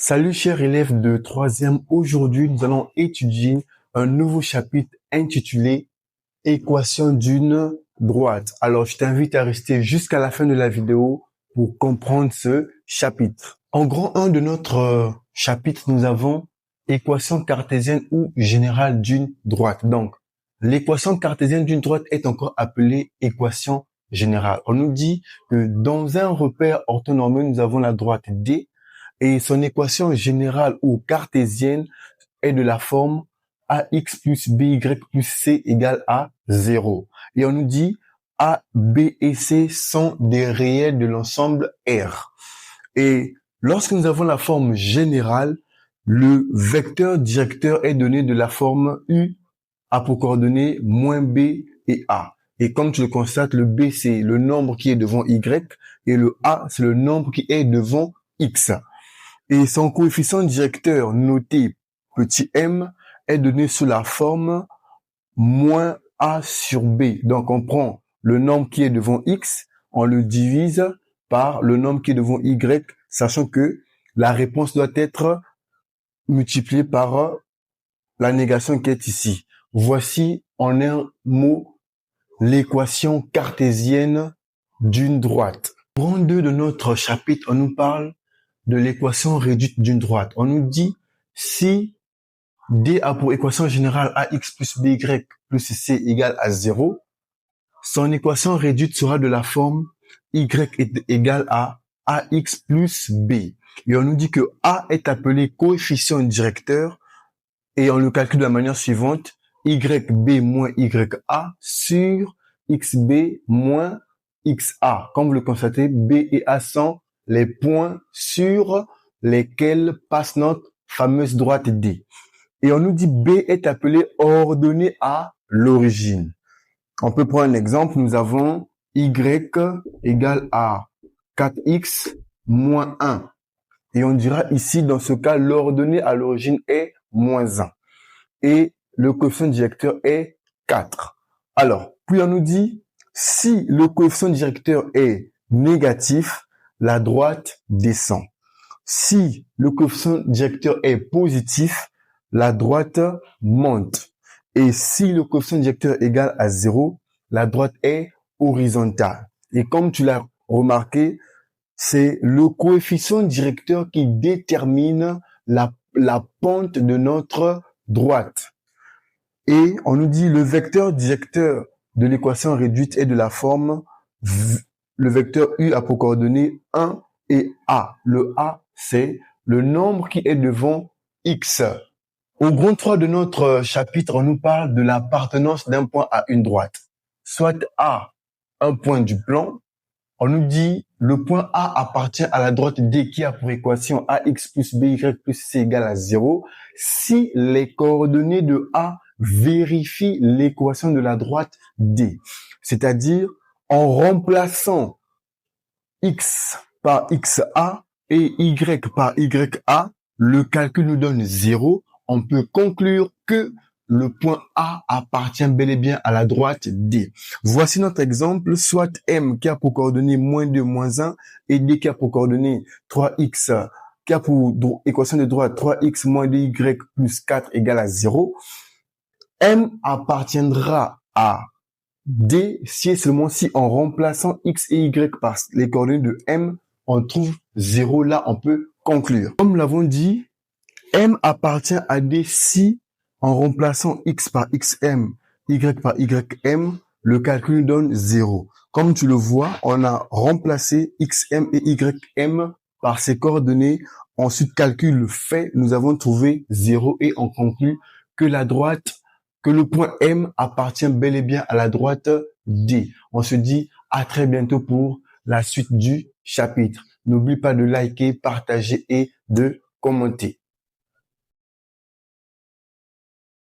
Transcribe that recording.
Salut chers élèves de troisième. Aujourd'hui, nous allons étudier un nouveau chapitre intitulé Équation d'une droite. Alors, je t'invite à rester jusqu'à la fin de la vidéo pour comprendre ce chapitre. En grand 1 de notre chapitre, nous avons équation cartésienne ou générale d'une droite. Donc, l'équation cartésienne d'une droite est encore appelée équation générale. On nous dit que dans un repère orthonormé, nous avons la droite D et son équation générale ou cartésienne est de la forme ax plus by plus c égale à 0. Et on nous dit a, b et c sont des réels de l'ensemble R. Et lorsque nous avons la forme générale, le vecteur directeur est donné de la forme u a pour coordonnées moins b et a. Et comme tu le constates, le b c'est le nombre qui est devant y et le a c'est le nombre qui est devant x. Et son coefficient directeur noté petit m est donné sous la forme moins a sur b. Donc, on prend le nombre qui est devant x, on le divise par le nombre qui est devant y, sachant que la réponse doit être multipliée par la négation qui est ici. Voici en un mot l'équation cartésienne d'une droite. Point 2 de notre chapitre, on nous parle de l'équation réduite d'une droite. On nous dit si D a pour équation générale ax plus by plus c égale à 0, son équation réduite sera de la forme y est égal à ax plus b. Et on nous dit que a est appelé coefficient directeur et on le calcule de la manière suivante, yb moins ya sur xb moins xa. Comme vous le constatez, b et a sont les points sur lesquels passe notre fameuse droite D. Et on nous dit B est appelé ordonnée à l'origine. On peut prendre un exemple. Nous avons Y égale à 4x moins 1. Et on dira ici, dans ce cas, l'ordonnée à l'origine est moins 1. Et le coefficient directeur est 4. Alors, puis on nous dit, si le coefficient directeur est négatif, la droite descend. Si le coefficient directeur est positif, la droite monte. Et si le coefficient directeur est égal à 0, la droite est horizontale. Et comme tu l'as remarqué, c'est le coefficient directeur qui détermine la pente de notre droite. Et on nous dit le vecteur directeur de l'équation réduite est de la forme le vecteur u a pour coordonnées 1 et a. Le a, c'est le nombre qui est devant x. Au grand 3 de notre chapitre, on nous parle de l'appartenance d'un point à une droite. Soit A, un point du plan, on nous dit le point A appartient à la droite D qui a pour équation ax plus by plus c égale à 0 si les coordonnées de A vérifient l'équation de la droite D. C'est-à-dire en remplaçant x par xa et y par ya, le calcul nous donne 0. On peut conclure que le point A appartient bel et bien à la droite D. Voici notre exemple, soit M qui a pour coordonnées moins 2, moins 1, et D qui a pour coordonnées 3x, qui a pour équation de droite 3x moins 2y plus 4 égale à 0. M appartiendra à D si et seulement si en remplaçant x et y par les coordonnées de M, on trouve 0. Là, on peut conclure. Comme nous l'avons dit, M appartient à D si, en remplaçant x par xm, y par ym, le calcul donne 0. Comme tu le vois, on a remplacé xm et ym par ces coordonnées. Ensuite, calcul fait, nous avons trouvé 0 et on conclut que le point M appartient bel et bien à la droite D. On se dit à très bientôt pour la suite du chapitre. N'oublie pas de liker, partager et de commenter.